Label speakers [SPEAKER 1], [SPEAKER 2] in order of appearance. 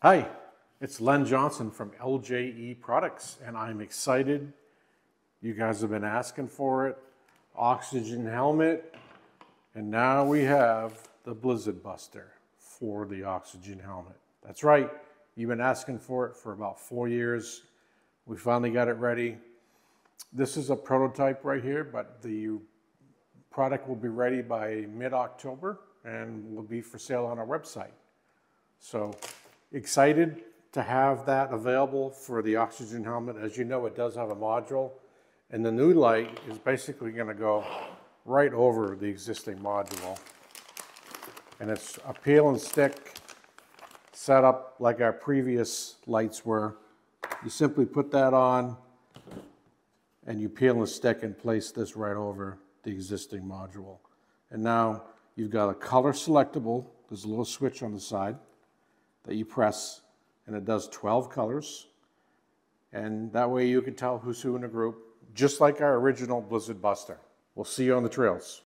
[SPEAKER 1] Hi, it's Len Johnson from LJE Products, and I'm excited. You guys have been asking for it. Oxygen helmet, and now we have the Blizzard Buster for the oxygen helmet. That's right, you've been asking for it for about 4 years. We finally got it ready. This is a prototype right here, but the product will be ready by mid-October and will be for sale on our website. So excited to have that available for the oxygen helmet. As you know, it does have a module, and the new light is basically going to go right over the existing module. And it's a peel and stick set up like our previous lights were. You simply put that on and you peel and stick and place this right over the existing module. And now you've got a color selectable. There's a little switch on the side that you press, and it does 12 colors. And that way you can tell who's who in a group, just like our original Blizzard Buster. We'll see you on the trails.